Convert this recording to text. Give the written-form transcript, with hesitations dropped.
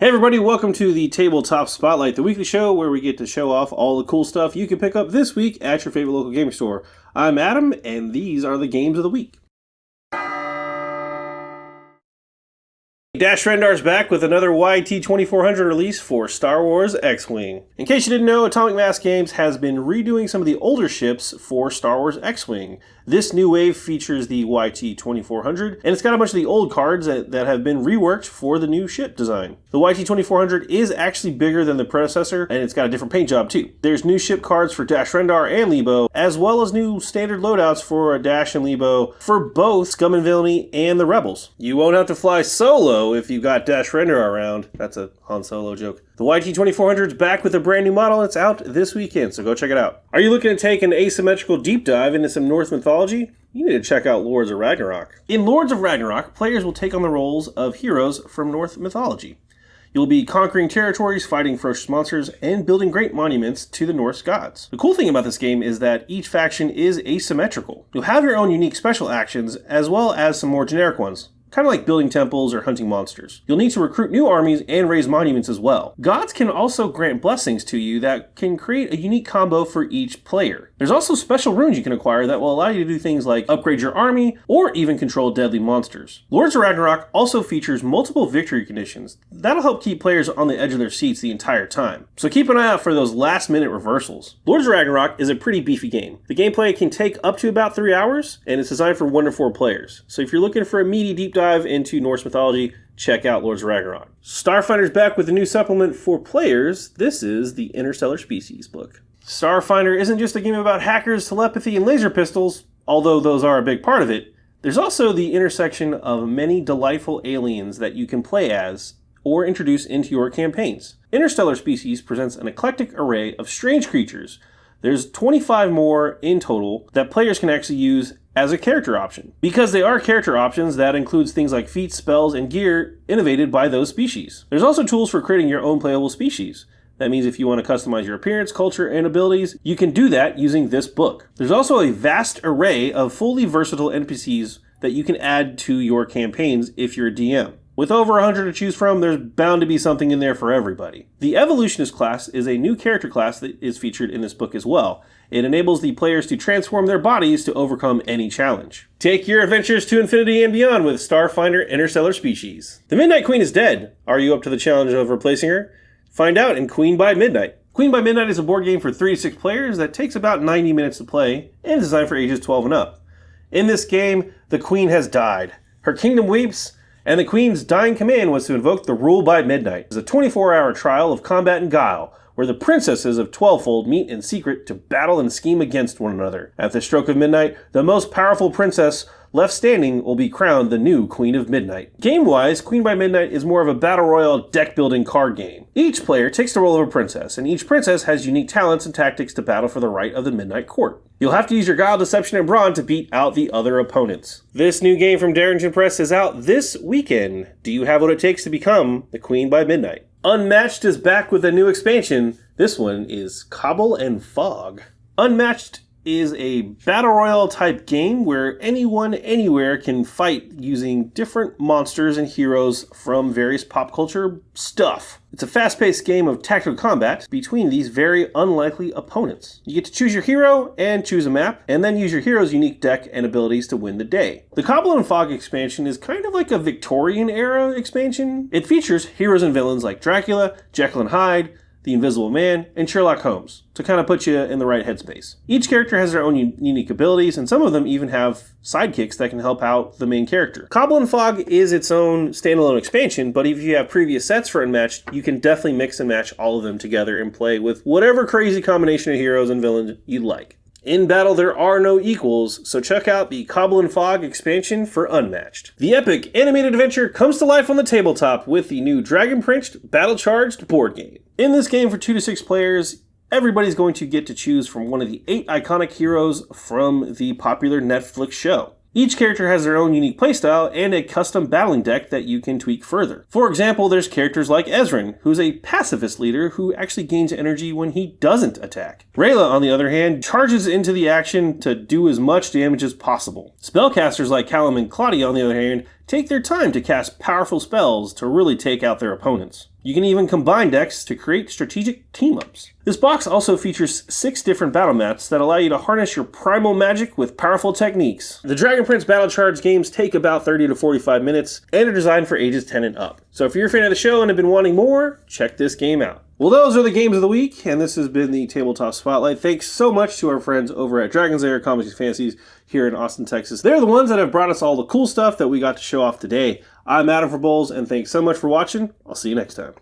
Hey everybody, welcome to the Tabletop Spotlight, the weekly show where we get to show off all the cool stuff you can pick up this week at your favorite local gaming store. I'm Adam, and these are the games of the week. Dash Rendar's back with another YT2400 release for Star Wars X-Wing. In case you didn't know, Atomic Mass Games has been redoing some of the older ships for Star Wars X-Wing. This new wave features the YT2400, and it's got a bunch of the old cards that have been reworked for the new ship design. The YT2400 is actually bigger than the predecessor, and it's got a different paint job too. There's new ship cards for Dash Rendar and Leebo, as well as new standard loadouts for Dash and Leebo for both Scum and Villainy and the Rebels. You won't have to fly solo if you got Dash Rendar around. That's a Han Solo joke. The YT2400 is back with a brand new model. It's out this weekend, so go check it out. Are you looking to take an asymmetrical deep dive into some Norse mythology? You need to check out Lords of Ragnarok. In Lords of Ragnarok, players will take on the roles of heroes from Norse mythology. You'll be conquering territories, fighting ferocious monsters, and building great monuments to the Norse gods. The cool thing about this game is that each faction is asymmetrical. You'll have your own unique special actions, as well as some more generic ones. Kind of like building temples or hunting monsters. You'll need to recruit new armies and raise monuments as well. Gods can also grant blessings to you that can create a unique combo for each player. There's also special runes you can acquire that will allow you to do things like upgrade your army or even control deadly monsters. Lords of Ragnarok also features multiple victory conditions. That'll help keep players on the edge of their seats the entire time. So keep an eye out for those last minute reversals. Lords of Ragnarok is a pretty beefy game. The gameplay can take up to about 3 hours, and it's designed for 1 to 4 players. So if you're looking for a meaty deep dive into Norse mythology, check out Lords of Ragnarok. Starfinder's back with a new supplement for players. This is the Interstellar Species book. Starfinder isn't just a game about hackers, telepathy, and laser pistols, although those are a big part of it. There's also the intersection of many delightful aliens that you can play as or introduce into your campaigns. Interstellar Species presents an eclectic array of strange creatures. There's 25 more in total that players can actually use as a character option. Because they are character options, that includes things like feats, spells, and gear innovated by those species. There's also tools for creating your own playable species. That means if you want to customize your appearance, culture, and abilities, you can do that using this book. There's also a vast array of fully versatile NPCs that you can add to your campaigns if you're a DM. With over 100 to choose from, there's bound to be something in there for everybody. The Evolutionist class is a new character class that is featured in this book as well. It enables the players to transform their bodies to overcome any challenge. Take your adventures to infinity and beyond with Starfinder Interstellar Species. The Midnight Queen is dead. Are you up to the challenge of replacing her? Find out in Queen by Midnight. Queen by Midnight is a board game for 3 to 6 players that takes about 90 minutes to play and is designed for ages 12 and up. In this game, the Queen has died. Her kingdom weeps, and the Queen's dying command was to invoke the Rule by Midnight. It's a 24-hour trial of combat and guile, where the princesses of Twelvefold meet in secret to battle and scheme against one another. At the stroke of midnight, the most powerful princess left standing will be crowned the new Queen of Midnight. Game-wise, Queen by Midnight is more of a battle royale deck-building card game. Each player takes the role of a princess, and each princess has unique talents and tactics to battle for the right of the Midnight Court. You'll have to use your guile, deception, and brawn to beat out the other opponents. This new game from Darrington Press is out this weekend. Do you have what it takes to become the Queen by Midnight? Unmatched is back with a new expansion. This one is Cabal and Fog. Unmatched is a battle royale type game where anyone anywhere can fight using different monsters and heroes from various pop culture stuff. It's a fast-paced game of tactical combat between these very unlikely opponents. You get to choose your hero and choose a map, and then use your hero's unique deck and abilities to win the day. The Cabal and Fog expansion is kind of like a Victorian-era expansion. It features heroes and villains like Dracula, Jekyll and Hyde, the Invisible Man, and Sherlock Holmes, to kind of put you in the right headspace. Each character has their own unique abilities, and some of them even have sidekicks that can help out the main character. Cabal and Fog is its own standalone expansion, but if you have previous sets for Unmatched, you can definitely mix and match all of them together and play with whatever crazy combination of heroes and villains you'd like. In battle, there are no equals, so check out the Cabal and Fog expansion for Unmatched. The epic animated adventure comes to life on the tabletop with the new Dragon Prince Battle Charged board game. In this game for 2 to 6 players, everybody's going to get to choose from one of the 8 iconic heroes from the popular Netflix show. Each character has their own unique playstyle and a custom battling deck that you can tweak further. For example, there's characters like Ezran, who's a pacifist leader who actually gains energy when he doesn't attack. Rayla, on the other hand, charges into the action to do as much damage as possible. Spellcasters like Callum and Claudia, on the other hand, take their time to cast powerful spells to really take out their opponents. You can even combine decks to create strategic team-ups. This box also features 6 different battle mats that allow you to harness your primal magic with powerful techniques. The Dragon Prince Battle Charge games take about 30 to 45 minutes and are designed for ages 10 and up. So if you're a fan of the show and have been wanting more, check this game out. Well, those are the games of the week, and this has been the Tabletop Spotlight. Thanks so much to our friends over at Dragon's Lair Comics and Fantasies here in Austin, Texas. They're the ones that have brought us all the cool stuff that we got to show off today. I'm Adam for Bowles, and thanks so much for watching. I'll see you next time.